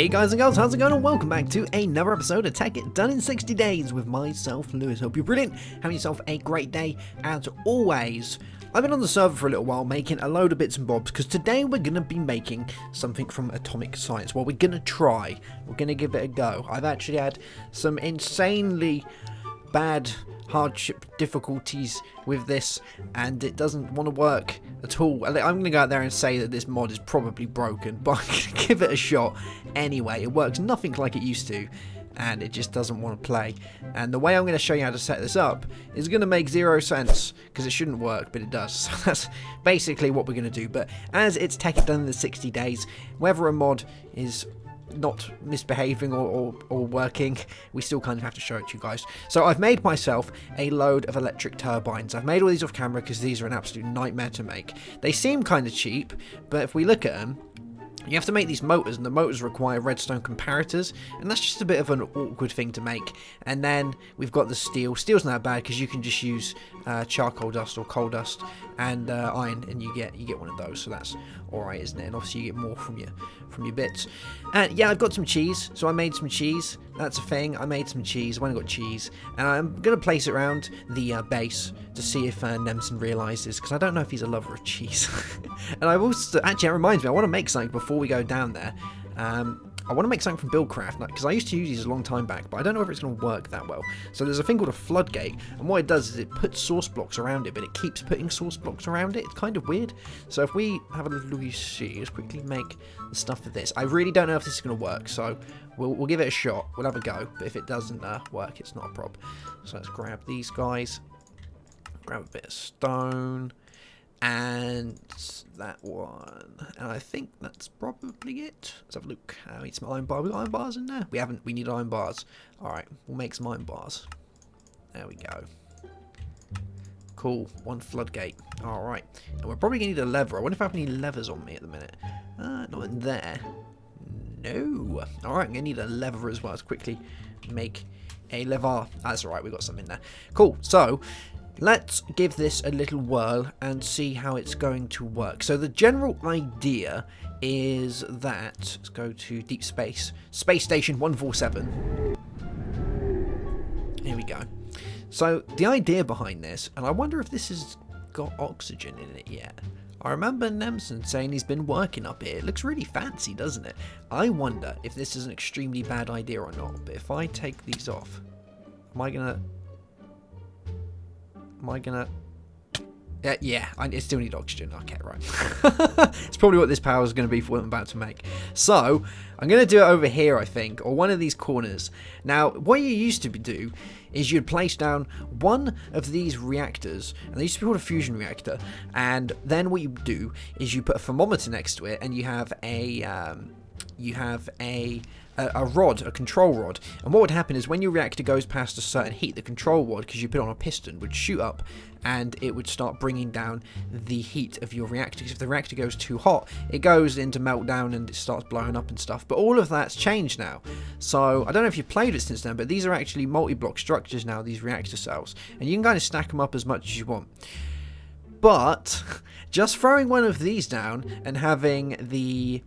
Hey guys and girls, how's it going? And welcome back to another episode of Tekkit Done in 60 days with myself, Lewis. Hope you're brilliant, having yourself a great day as always. I've been on the server for a little while making a load of bits and bobs because today we're going to be making something from atomic science. Well, we're going to try. We're going to give it a go. I've actually had some insanely bad hardship difficulties with this and it doesn't want to work at all. I'm going to go out there and say that this mod is probably broken, but I'm going to give it a shot anyway. It works nothing like it used to and it just doesn't want to play, and the way I'm going to show you how to set this up is going to make zero sense because it shouldn't work, but it does. So that's basically what we're going to do. But as it's Tekkit Done in the 60 days, whether a mod is not misbehaving or working, we still kind of have to show it to you guys. So I've made myself a load of electric turbines. I've made all these off camera because these are an absolute nightmare to make. They seem kind of cheap, but if we look at them, you have to make these motors, and the motors require redstone comparators, and that's just a bit of an awkward thing to make. And then we've got the steel. Steel's not bad because you can just use charcoal dust or coal dust and iron, and you get one of those. So that's all right, isn't it? And obviously you get more from your bits. And yeah, I've got some cheese, so I made some cheese. That's a thing. I made some cheese. I went and got cheese, and I'm gonna place it around the base to see if Nemsun realizes, because I don't know if he's a lover of cheese. And I also actually, it reminds me, I want to make something before we go down there. I want to make something from Buildcraft, because I used to use these a long time back, but I don't know if it's going to work that well. So there's a thing called a Floodgate, and what it does is it puts source blocks around it, but it keeps putting source blocks around it. It's kind of weird. So if we have a little see, let's quickly make the stuff for this. I really don't know if this is going to work, so we'll give it a shot. We'll have a go, but if it doesn't work, it's not a problem. So let's grab these guys, grab a bit of stone, and that one, and I think that's probably it. Let's have a look. We need some iron bars. We got iron bars in there? We haven't. We need iron bars. Alright, we'll make some iron bars. There we go. Cool. One floodgate. Alright. And we're probably going to need a lever. I wonder if I have any levers on me at the minute. Not in there. No. Alright, I'm going to need a lever as well. Let's quickly make a lever. That's alright, we got some in there. Cool. So let's give this a little whirl and see how it's going to work. So the general idea is that, let's go to deep space, space station 147. Here we go. So the idea behind this, and I wonder if this has got oxygen in it yet. I remember Nemsun saying he's been working up here. It looks really fancy, doesn't it? I wonder if this is an extremely bad idea or not. But if I take these off, am I gonna... yeah, I still need oxygen. Okay, right. It's probably what this power is going to be for what I'm about to make. So, I'm going to do it over here, I think, or one of these corners. Now, what you used to do is you'd place down one of these reactors, and they used to be called a fusion reactor, and then what you do is you put a thermometer next to it, and you have a rod, a control rod, and what would happen is when your reactor goes past a certain heat, the control rod, because you put it on a piston, would shoot up and it would start bringing down the heat of your reactor. Because if the reactor goes too hot, it goes into meltdown and it starts blowing up and stuff. But all of that's changed now. So I don't know if you've played it since then, but these are actually multi-block structures now, these reactor cells, and you can kind of stack them up as much as you want. But just throwing one of these down and having I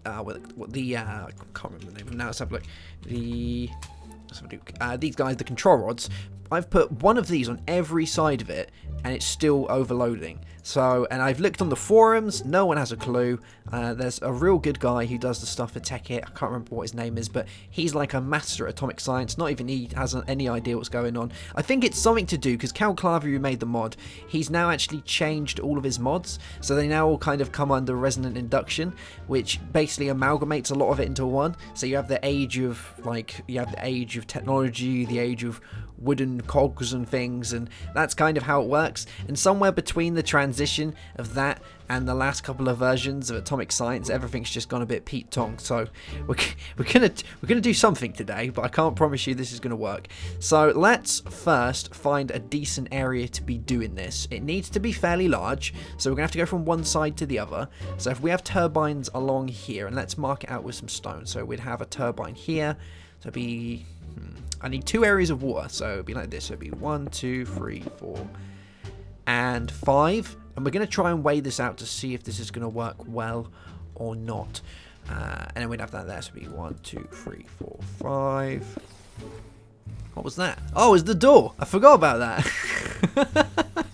can't remember the name of them now. Let's have a look. These guys, the control rods. I've put one of these on every side of it, and it's still overloading. So, and I've looked on the forums, no one has a clue. There's a real good guy who does the stuff for Tekkit. I can't remember what his name is, but he's like a master at atomic science. Not even he has any idea what's going on. I think it's something to do, because Cal Claver, who made the mod, he's now actually changed all of his mods. So they now all kind of come under resonant induction, which basically amalgamates a lot of it into one. So you have the age of, technology, the age of wooden cogs and things, and that's kind of how it works. And somewhere between the transition of that and the last couple of versions of atomic science, everything's just gone a bit Pete Tong. So we're gonna do something today, but I can't promise you this is gonna work. So let's first find a decent area to be doing this. It needs to be fairly large, so we're gonna have to go from one side to the other. So if we have turbines along here, and let's mark it out with some stone. So we'd have a turbine here. So it'd be I need 2 areas of water, so it'd be like this. So it'd be 1, 2, 3, 4, and 5. And we're going to try and weigh this out to see if this is going to work well or not. And then we'd have that there. So it'd be 1, 2, 3, 4, 5. What was that? Oh, it's the door. I forgot about that.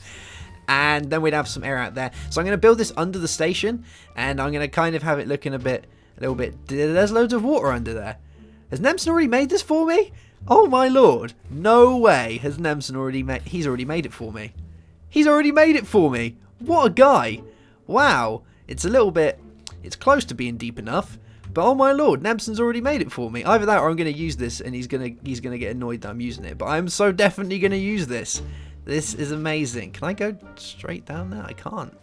And then we'd have some air out there. So I'm going to build this under the station. And I'm going to kind of have it looking a little bit... There's loads of water under there. Has Nemsun already made this for me? Oh my lord. No way has Nemsun already made... He's already made it for me. He's already made it for me. What a guy. Wow. It's a little bit... It's close to being deep enough. But oh my lord, Nemsun's already made it for me. Either that or I'm going to use this and he's going to get annoyed that I'm using it. But I'm so definitely going to use this. This is amazing. Can I go straight down there? I can't.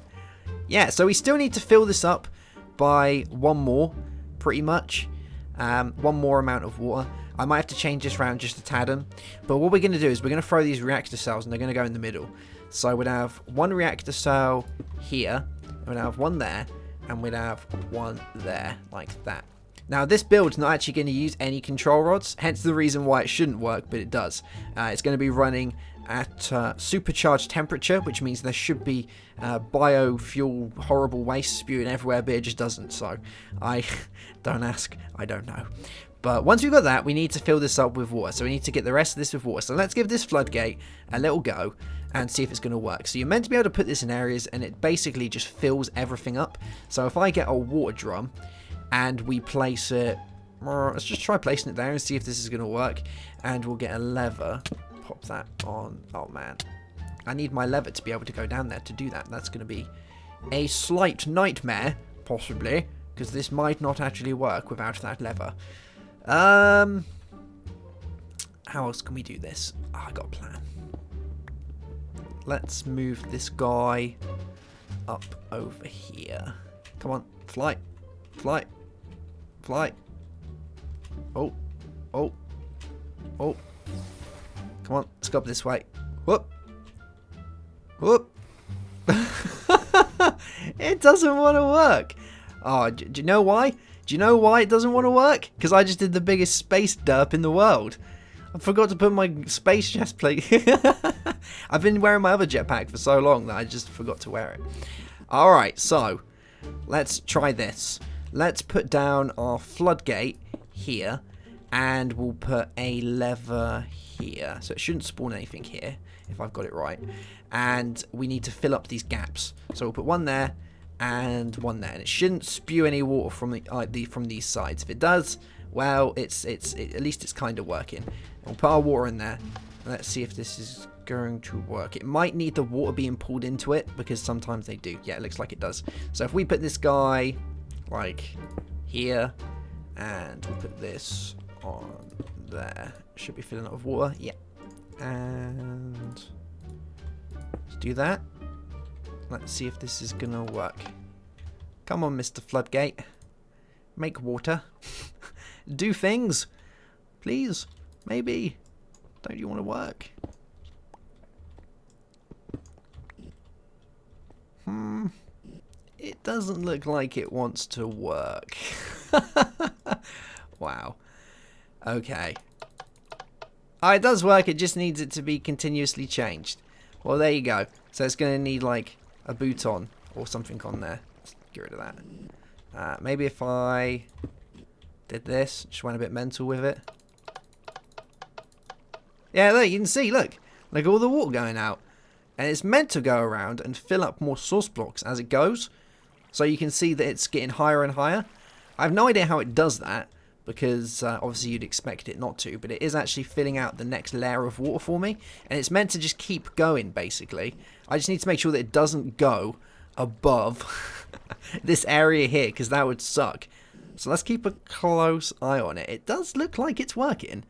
Yeah, so we still need to fill this up by one more, pretty much. One more amount of water. I might have to change this round just a tad. But what we're going to do is we're going to throw these reactor cells and they're going to go in the middle. So we'd have one reactor cell here. And we'd have one there. And we'd have one there, like that. Now, this build's not actually going to use any control rods. Hence the reason why it shouldn't work, but it does. It's going to be running at supercharged temperature, which means there should be biofuel horrible waste spewing everywhere, but it just doesn't. So I don't ask, I don't know. But once we've got that, we need to fill this up with water. So we need to get the rest of this with water. So let's give this floodgate a little go and see if it's going to work. So you're meant to be able to put this in areas and it basically just fills everything up. So if I get a water drum and we place it, let's just try placing it there and see if this is going to work. And we'll get a lever. Pop that on. Oh man, I need my lever to be able to go down there to do that. That's going to be a slight nightmare, possibly, because this might not actually work without that lever. How else can we do this? Oh, I got a plan. Let's move this guy up over here. Come on, fly, fly, fly. Oh, oh, oh. Come on, let's go up this way. Whoop. Whoop. It doesn't want to work. Oh, do you know why? Do you know why it doesn't want to work? Because I just did the biggest space derp in the world. I forgot to put my space chest plate. I've been wearing my other jetpack for so long that I just forgot to wear it. Alright, so let's try this. Let's put down our floodgate here. And we'll put a lever here. So it shouldn't spawn anything here, if I've got it right. And we need to fill up these gaps. So we'll put one there and one there. And it shouldn't spew any water from from these sides. If it does, well, at least it's kind of working. And we'll put our water in there. Let's see if this is going to work. It might need the water being pulled into it, because sometimes they do. Yeah, it looks like it does. So if we put this guy, like, here, and we'll put this on there. Should be filling up with water. Yeah. And let's do that. Let's see if this is gonna work. Come on, Mr. Floodgate. Make water. Do things. Please. Maybe. Don't you want to work? It doesn't look like it wants to work. Wow. Okay. Oh, it does work. It just needs it to be continuously changed. Well, there you go. So it's going to need like a boot on or something on there. Let's get rid of that. Maybe if I did this, just went a bit mental with it. Yeah, look, you can see, look all the water going out. And it's meant to go around and fill up more source blocks as it goes. So you can see that it's getting higher and higher. I have no idea how it does that, because obviously you'd expect it not to, but it is actually filling out the next layer of water for me, and it's meant to just keep going, basically. I just need to make sure that it doesn't go above this area here, because that would suck. So let's keep a close eye on it. It does look like it's working.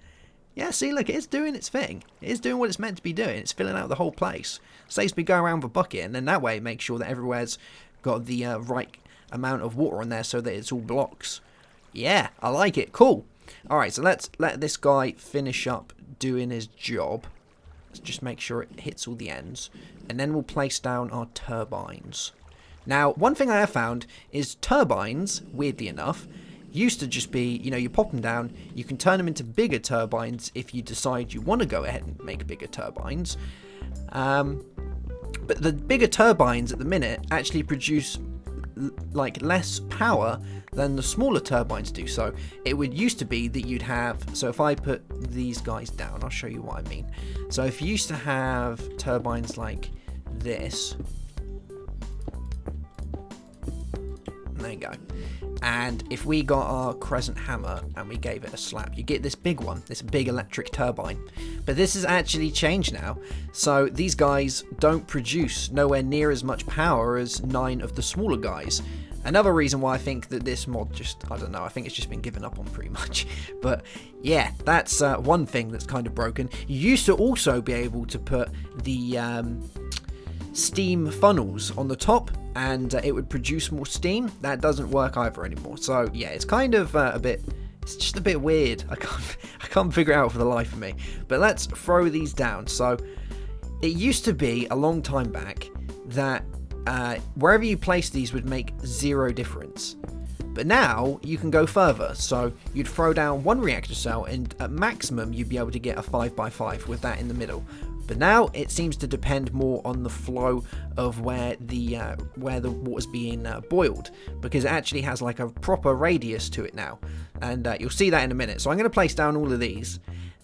Yeah, see, look, it's doing its thing. It is doing what it's meant to be doing. It's filling out the whole place. Saves me going around with a bucket, and then that way it makes sure that everywhere's got the right amount of water on there so that it's all blocks. Yeah, I like it. Cool. Alright, so let's let this guy finish up doing his job. Let's just make sure it hits all the ends. And then we'll place down our turbines. Now, one thing I have found is turbines, weirdly enough, used to just be, you know, you pop them down, you can turn them into bigger turbines if you decide you want to go ahead and make bigger turbines. But the bigger turbines at the minute actually produce like less power than the smaller turbines do. So it would used to be that you'd have, so if I put these guys down, I'll show you what I mean. So if you used to have turbines like this, there you go. And if we got our crescent hammer and we gave it a slap, you get this big one, this big electric turbine. But this has actually changed now. So these guys don't produce nowhere near as much power as 9 of the smaller guys. Another reason why I think that this mod just, I don't know, I think it's just been given up on pretty much. But yeah, that's one thing that's kind of broken. You used to also be able to put the steam funnels on the top, and it would produce more steam. That doesn't work either anymore. So yeah, it's kind of it's just a bit weird. I can't figure it out for the life of me. But let's throw these down. So it used to be a long time back that wherever you place these would make 0 difference. But now you can go further. So you'd throw down 1 reactor cell, and at maximum you'd be able to get a 5x5 with that in the middle. But now it seems to depend more on the flow of where the water's being boiled, because it actually has like a proper radius to it now, and you'll see that in a minute. So I'm going to place down all of these,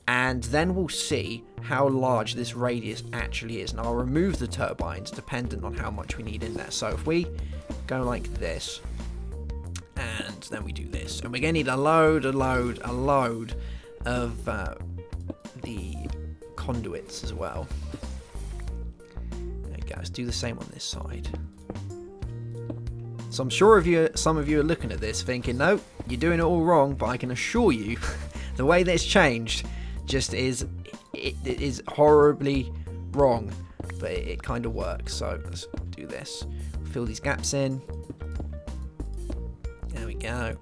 and then we'll see how large this radius actually is, and I'll remove the turbines dependent on how much we need in there. So if we go like this, and then we do this, and we're going to need a load of the conduits as well. There we go. Let's do the same on this side. So I'm sure some of you are looking at this thinking, no, you're doing it all wrong, but I can assure you the way that it's changed just is it is horribly wrong, but it kind of works. So let's do this. Fill these gaps in. There we go.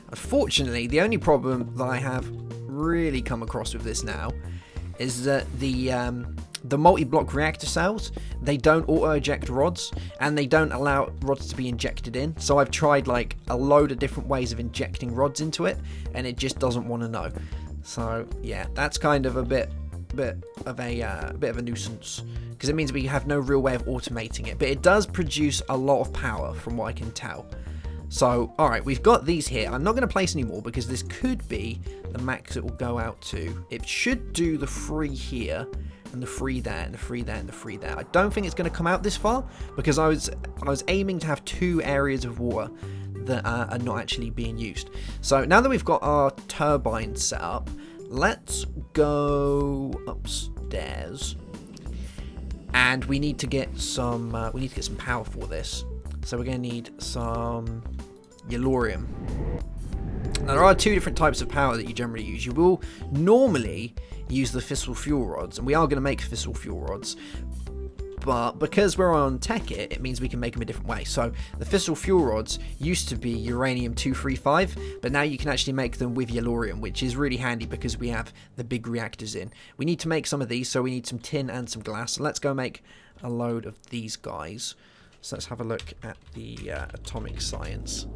Unfortunately, the only problem that I have really come across with this now is that the multi-block reactor cells, they don't auto-eject rods, and they don't allow rods to be injected in. So I've tried like a load of different ways of injecting rods into it, and it just doesn't want to know. So yeah, that's kind of a bit of a nuisance, because it means we have no real way of automating it. But it does produce a lot of power from what I can tell. So, alright, we've got these here. I'm not going to place any more because this could be the max it will go out to. It should do the 3 here, and the 3 there, and the 3 there, and the 3 there. I don't think it's going to come out this far, because I was aiming to have 2 areas of water that are not actually being used. So, now that we've got our turbines set up, let's go upstairs. And we need to get some power for this. So we're going to need some yellorium. Now there are 2 different types of power that you generally use. You will normally use the fissile fuel rods, and we are going to make fissile fuel rods. But because we're on Tekkit, it means we can make them a different way. So the fissile fuel rods used to be uranium-235, but now you can actually make them with yellorium, which is really handy because we have the big reactors in. We need to make some of these, so we need some tin and some glass. So let's go make a load of these guys. So let's have a look at the atomic science.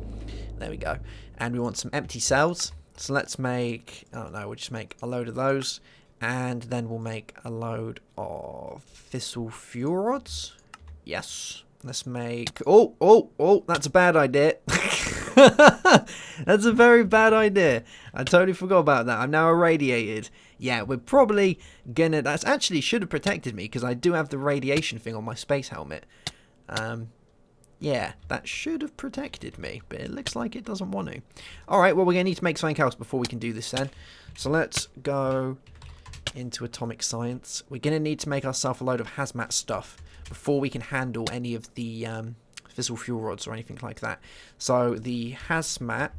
There we go. And we want some empty cells. So let's make, I don't know, we'll just make a load of those. And then we'll make a load of fissile fuel rods. Yes. Let's make, oh, that's a bad idea. That's a very bad idea. I totally forgot about that. I'm now irradiated. Yeah, we're probably gonna, that's actually should have protected me because I do have the radiation thing on my space helmet. Yeah, that should have protected me, but it looks like it doesn't want to. Alright, well, we're going to need to make something else before we can do this then. So let's go into atomic science. We're going to need to make ourselves a load of hazmat stuff before we can handle any of the fissile fuel rods or anything like that. So the hazmat,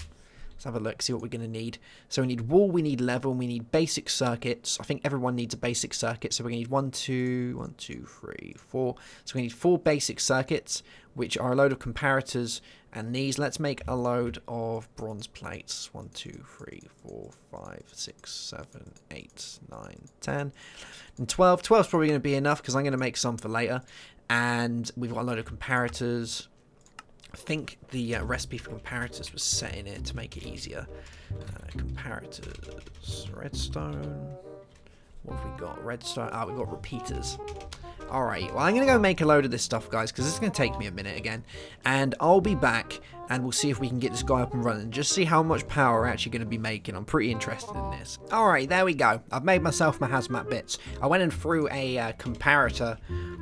let's have a look, see what we're going to need. So we need wool, we need level, we need basic circuits. I think everyone needs a basic circuit. So we're going to need 1, 2, 3, 4. So we need 4 basic circuits, which are a load of comparators and these. Let's make a load of bronze plates. 1, 2, 3, 4, 5, 6, 7, 8, 9, 10, and 12. 12 is probably going to be enough because I'm going to make some for later. And we've got a load of comparators. I think the recipe for comparators was set in it to make it easier. Comparators, redstone, What have we got? Redstone. Ah, we've got repeaters. Alright, well, I'm going to go make a load of this stuff, guys, because this is going to take me a minute again. And I'll be back, and we'll see if we can get this guy up and running. Just see how much power we're actually going to be making. I'm pretty interested in this. Alright, there we go. I've made myself my hazmat bits. I went and threw a comparator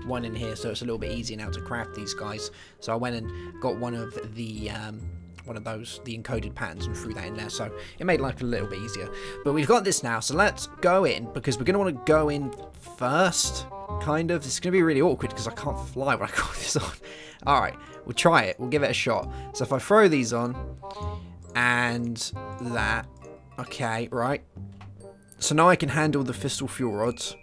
one in here, so it's a little bit easier now to craft these guys. So I went and got one of the encoded patterns, and threw that in there, so it made life a little bit easier. But we've got this now, so let's go in, because we're going to want to go in first, kind of. It's going to be really awkward, because I can't fly when I got this on. Alright, we'll try it. We'll give it a shot. So if I throw these on, and that, okay, right. So now I can handle the fissile fuel rods,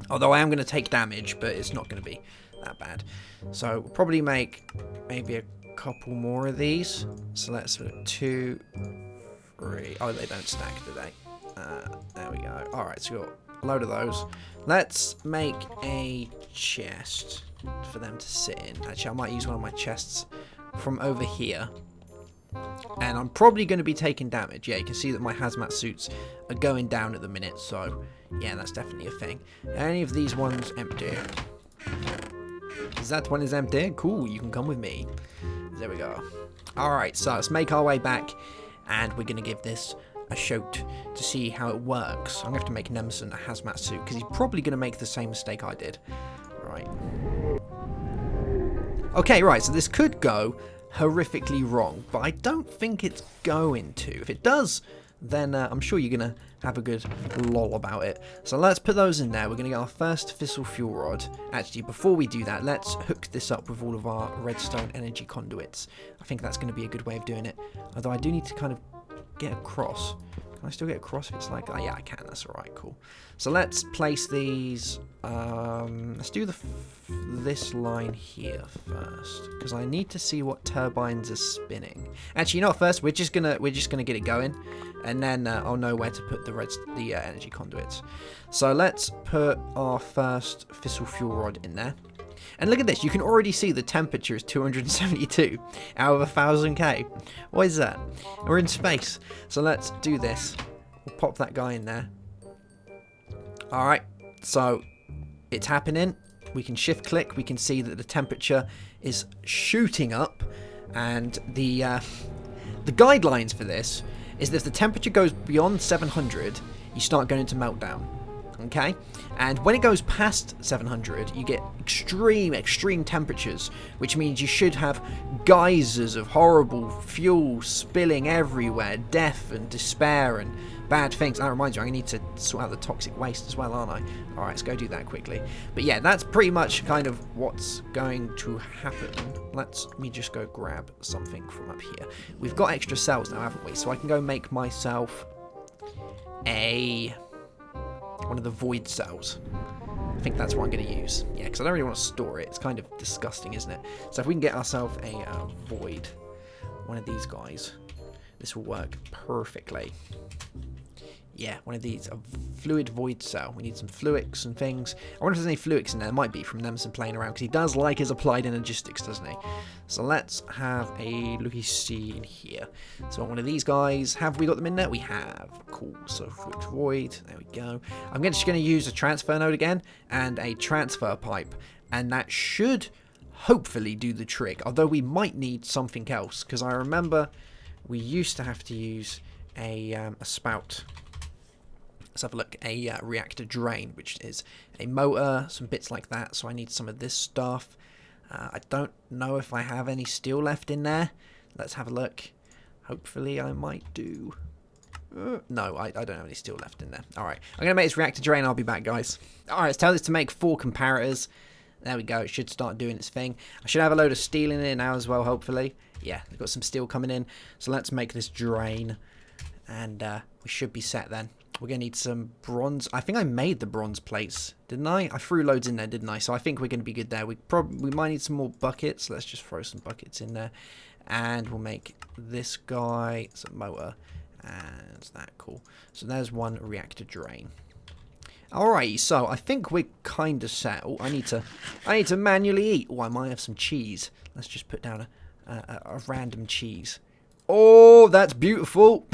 although I am going to take damage, but it's not going to be that bad. So we'll probably make maybe a couple more of these. So let's put 2, 3. Oh, they don't stack, do they? There we go. Alright, so we've got a load of those. Let's make a chest for them to sit in. Actually, I might use one of my chests from over here. And I'm probably going to be taking damage. Yeah, you can see that my hazmat suits are going down at the minute. So, yeah, that's definitely a thing. Any of these ones empty? That one is empty. Cool, you can come with me. There we go. Alright, so let's make our way back, and we're going to give this a shot to see how it works. I'm going to have to make Nemsun a hazmat suit, because he's probably going to make the same mistake I did. Right. Okay, right, so this could go horrifically wrong, but I don't think it's going to. If it does, then I'm sure you're going to have a good lol about it. So let's put those in there. We're going to get our first fissile fuel rod. Actually, before we do that, let's hook this up with all of our redstone energy conduits. I think that's going to be a good way of doing it. Although I do need to kind of get across. Can I still get across if it's like... Oh, yeah, I can. That's alright, cool. So let's place these... let's do this line here first, because I need to see what turbines are spinning. Actually, you know what? First, we're just gonna get it going, and then I'll know where to put the energy conduits. So let's put our first fissile fuel rod in there. And look at this, you can already see the temperature is 272 out of 1000k. What is that? We're in space. So let's do this. We'll pop that guy in there. Alright, so it's happening. We can shift click, we can see that the temperature is shooting up, and the guidelines for this is that if the temperature goes beyond 700, you start going into meltdown. Okay, and when it goes past 700, you get extreme temperatures, which means you should have geysers of horrible fuel spilling everywhere, death and despair and bad things. That reminds you, I need to sort out the toxic waste as well, aren't I? Alright, let's go do that quickly. But yeah, that's pretty much kind of what's going to happen. Let me just go grab something from up here. We've got extra cells now, haven't we? So I can go make myself one of the void cells. I think that's what I'm going to use. Yeah, because I don't really want to store it. It's kind of disgusting, isn't it? So if we can get ourselves a void, one of these guys, this will work perfectly. Yeah, one of these, a fluid void cell. We need some fluics and things. I wonder if there's any fluics in there. There might be from Nemsun playing around, because he does like his applied energistics, doesn't he? So let's have a looky-see in here. So one of these guys, have we got them in there? We have. Cool, so fluid void, there we go. I'm just going to use a transfer node again, and a transfer pipe, and that should hopefully do the trick, although we might need something else, because I remember we used to have to use a spout. Let's have a look. A reactor drain, which is a motor, some bits like that. So I need some of this stuff. I don't know if I have any steel left in there. Let's have a look. Hopefully I might do. No, I don't have any steel left in there. Alright, I'm going to make this reactor drain. I'll be back, guys. Alright, let's tell this to make 4 comparators. There we go. It should start doing its thing. I should have a load of steel in here now as well, hopefully. Yeah, we've got some steel coming in. So let's make this drain. And we should be set then. We're going to need some bronze. I think I made the bronze plates, didn't I? I threw loads in there, didn't I? So I think we're going to be good there. We might need some more buckets. Let's just throw some buckets in there. And we'll make this guy some motor. And that, cool. So there's one reactor drain. Alright, so I think we're kind of set. Oh, I need to manually eat. Oh, I might have some cheese. Let's just put down a random cheese. Oh, that's beautiful.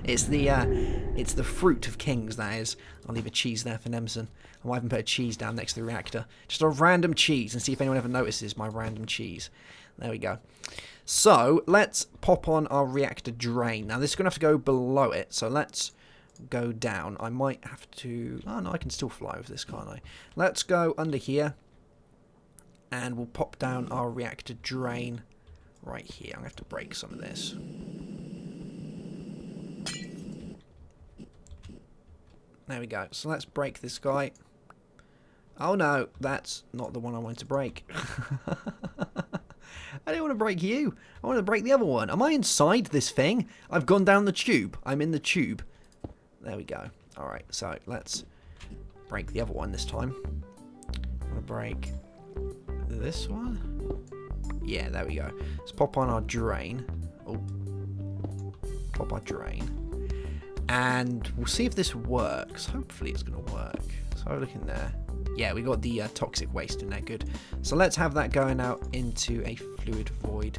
It's the fruit of kings, that is. I'll leave a cheese there for Nemsun. I might even put a cheese down next to the reactor. Just a random cheese and see if anyone ever notices my random cheese. There we go. So, let's pop on our reactor drain. Now, this is going to have to go below it, so let's go down. I might have to... Oh, no, I can still fly with this, can't I? Let's go under here, and we'll pop down our reactor drain right here. I'm going to have to break some of this. There we go. So let's break this guy. Oh no, that's not the one I wanted to break. I didn't want to break you. I want to break the other one. Am I inside this thing? I've gone down the tube. I'm in the tube. There we go. Alright, so let's break the other one this time. I'm going to break this one. Yeah, there we go. Let's pop on our drain. Oh. Pop our drain. And we'll see if this works. Hopefully it's going to work. So look in there. Yeah, we got the toxic waste in there. Good. So let's have that going out into a fluid void.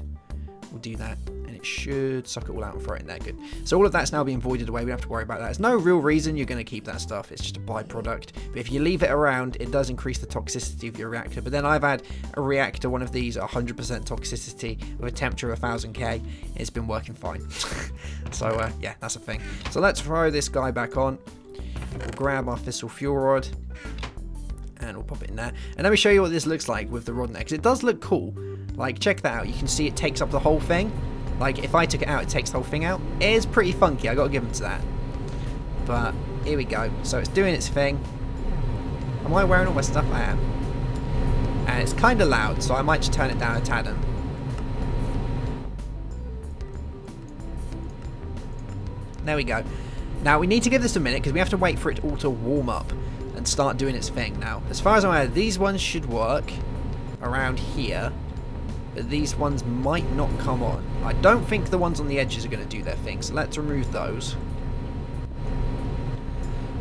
We'll do that, and it should suck it all out and throw it in there. Good. So all of that's now being voided away. We don't have to worry about that. There's no real reason you're going to keep that stuff. It's just a byproduct. But if you leave it around, it does increase the toxicity of your reactor. But then I've had a reactor, one of these, 100% toxicity with a temperature of 1000K. It's been working fine. So yeah, that's a thing. So let's throw this guy back on. We'll grab our fissile fuel rod. And we'll pop it in there. And let me show you what this looks like with the rod in there, because it does look cool. Like, check that out. You can see it takes up the whole thing. Like, if I took it out, it takes the whole thing out. It is pretty funky. I got to give them to that. But here we go. So it's doing its thing. Am I wearing all my stuff? I am. And it's kind of loud, so I might just turn it down a tad. There we go. Now, we need to give this a minute, because we have to wait for it all to warm up and start doing its thing. Now, as far as I'm aware, these ones should work around here, but these ones might not come on. I don't think the ones on the edges are going to do their thing, so let's remove those.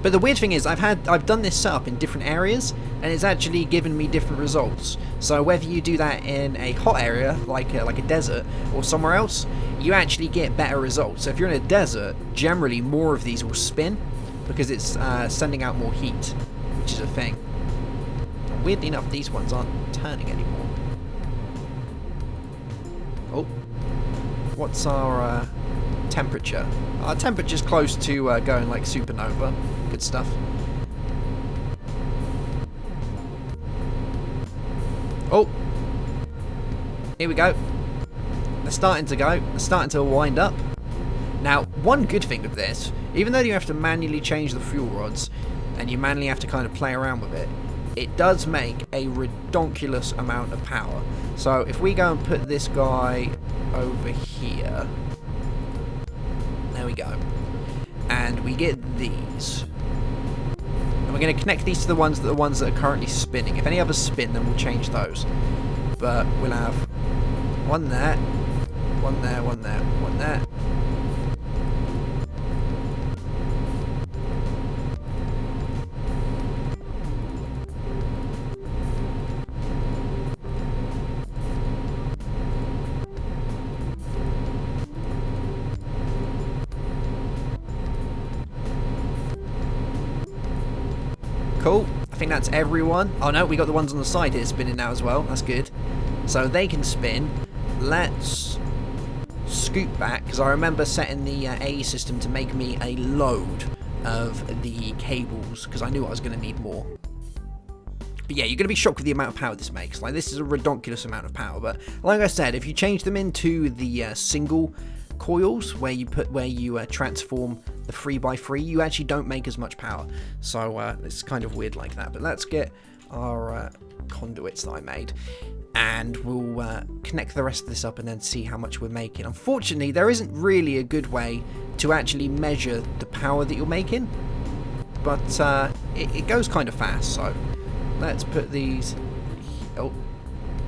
But the weird thing is, I've done this setup in different areas, and it's actually given me different results. So whether you do that in a hot area, like a desert, or somewhere else, you actually get better results. So if you're in a desert, generally more of these will spin, because it's sending out more heat, which is a thing. Weirdly enough, these ones aren't turning anymore. Oh, what's our temperature? Our temperature's close to going like supernova. Good stuff. Oh, here we go. They're starting to go. They're starting to wind up. Now, one good thing with this, even though you have to manually change the fuel rods and you manually have to kind of play around with it, it does make a redonkulous amount of power. So if we go and put this guy over here, there we go, and we get these, and we're going to connect these to the ones that are currently spinning. If any others spin, then we'll change those. But we'll have one there, one there, one there, one there. Cool. I think that's everyone. Oh no, we got the ones on the side here spinning now as well. That's good. So they can spin. Let's scoot back, because I remember setting the AE system to make me a load of the cables, because I knew I was going to need more. But yeah, you're going to be shocked with the amount of power this makes. Like, this is a redonkulous amount of power. But like I said, if you change them into the single coils where you transform the 3x3, you actually don't make as much power. So it's kind of weird like that. But let's get our conduits that I made, and we'll connect the rest of this up and then see how much we're making. Unfortunately, there isn't really a good way to actually measure the power that you're making, but it goes kind of fast. So let's put these... Oh,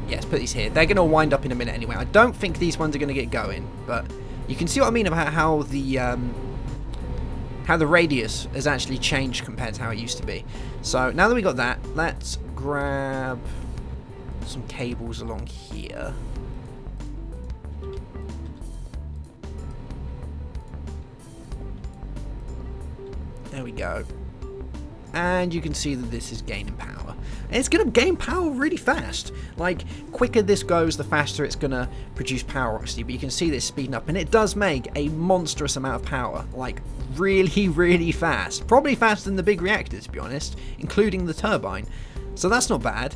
yes, put these here. They're going to wind up in a minute anyway. I don't think these ones are going to get going, but you can see what I mean about how the radius has actually changed compared to how it used to be. So now that we got that, let's grab some cables along here. There we go. And you can see that this is gaining power. And it's going to gain power really fast. Like, quicker this goes, the faster it's going to produce power, obviously. But you can see this speeding up. And it does make a monstrous amount of power. Like, really, really fast. Probably faster than the big reactor, to be honest. Including the turbine. So that's not bad.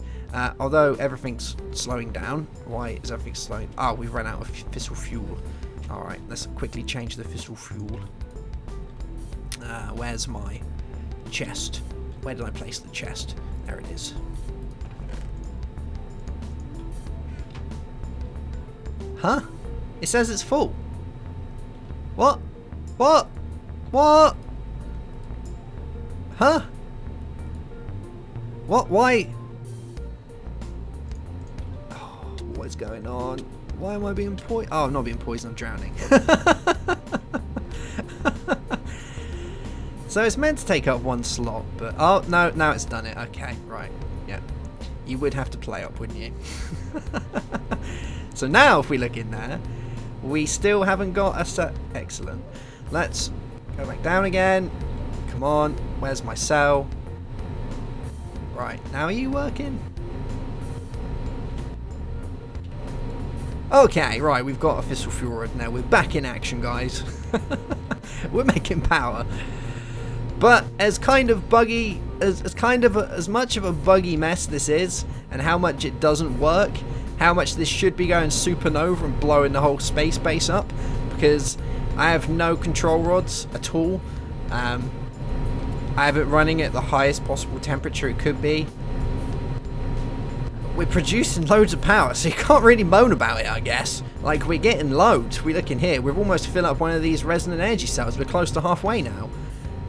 Although everything's slowing down. Why is everything slowing? Oh, we've run out of fissile fuel. Alright, let's quickly change the fissile fuel. Where's my chest? Where did I place the chest? There it is. Huh? It says it's full. What? What? What? Huh? What? Why? Oh, what is going on? Why am I being poisoned? Oh, I'm not being poisoned, I'm drowning. So it's meant to take up one slot, but... Oh, no, now it's done it. Okay, right. Yeah. You would have to play up, wouldn't you? So now, if we look in there, we still haven't got a set... Excellent. Let's go back down again. Come on. Where's my cell? Right. Now are you working? Okay, right. We've got a fissile fuel rod now. We're back in action, guys. We're making power. But as kind of buggy, as much of a buggy mess this is, and how much it doesn't work, how much this should be going supernova and blowing the whole space base up, because I have no control rods at all. I have it running at the highest possible temperature it could be. We're producing loads of power, so you can't really moan about it, I guess. Like, we're getting loads. We look in here, we've almost filled up one of these resonant energy cells. We're close to halfway now.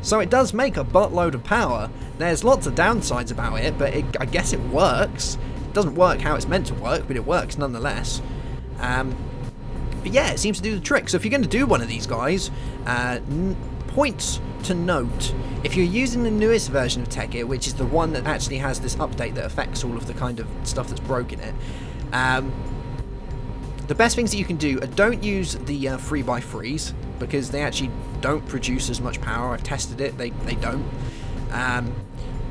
So it does make a buttload of power. There's lots of downsides about it, but I guess it works. It doesn't work how it's meant to work, but it works nonetheless. But yeah, it seems to do the trick. So if you're going to do one of these guys, points to note. If you're using the newest version of Tekkit, which is the one that actually has this update that affects all of the kind of stuff that's broken it, the best things that you can do are don't use the 3x3s, because they actually don't produce as much power. I've tested it, they don't.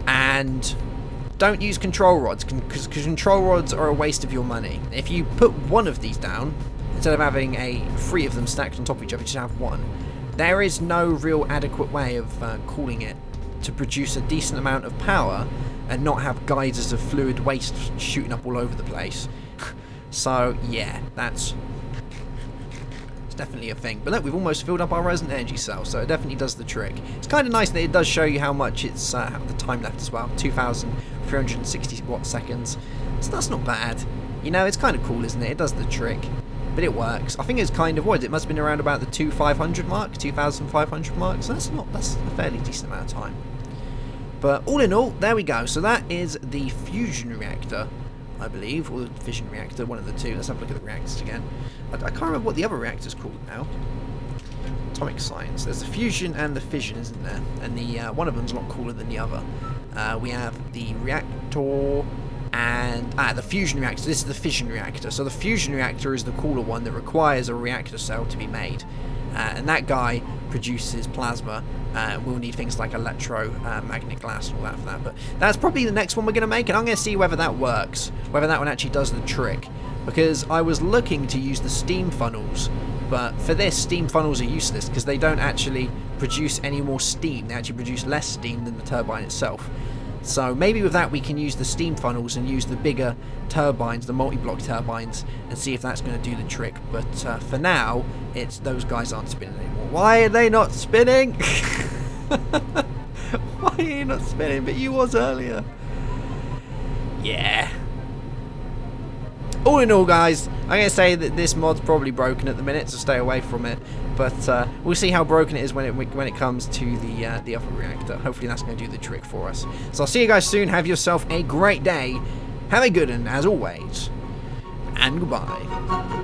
And don't use control rods, because control rods are a waste of your money. If you put one of these down, instead of having 3 of them stacked on top of each other, you just have one. There is no real adequate way of cooling it to produce a decent amount of power and not have geysers of fluid waste shooting up all over the place. So yeah, it's definitely a thing. But look, we've almost filled up our resonant energy cell, so it definitely does the trick. It's kind of nice that it does show you how much it's the time left as well, 2,360 watt seconds. So that's not bad. You know, it's kind of cool, isn't it? It does the trick, but it works. I think it's kind of what it must have been around about the 2,500 mark, 2,500 mark. So that's a fairly decent amount of time. But all in all, there we go. So that is the fusion reactor, I believe, or the fission reactor, one of the two. Let's have a look at the reactors again. I can't remember what the other reactor's called now. Atomic science. There's the fusion and the fission, isn't there? And the one of them's a lot cooler than the other. We have the reactor and the fusion reactor. This is the fission reactor. So the fusion reactor is the cooler one that requires a reactor cell to be made. And that guy produces plasma. We'll need things like electromagnetic glass and all that for that. But that's probably the next one we're going to make, and I'm going to see whether that works, whether that one actually does the trick. Because I was looking to use the steam funnels, but for this, steam funnels are useless because they don't actually produce any more steam. They actually produce less steam than the turbine itself. So maybe with that we can use the steam funnels and use the bigger turbines, the multi-block turbines, and see if that's going to do the trick. But for now, those guys aren't spinning anymore. Why are they not spinning? Why are you not spinning? But you was earlier. Yeah. All in all, guys, I'm going to say that this mod's probably broken at the minute, so stay away from it. But we'll see how broken it is when it comes to the other reactor. Hopefully that's going to do the trick for us. So I'll see you guys soon. Have yourself a great day. Have a good one, as always. And goodbye.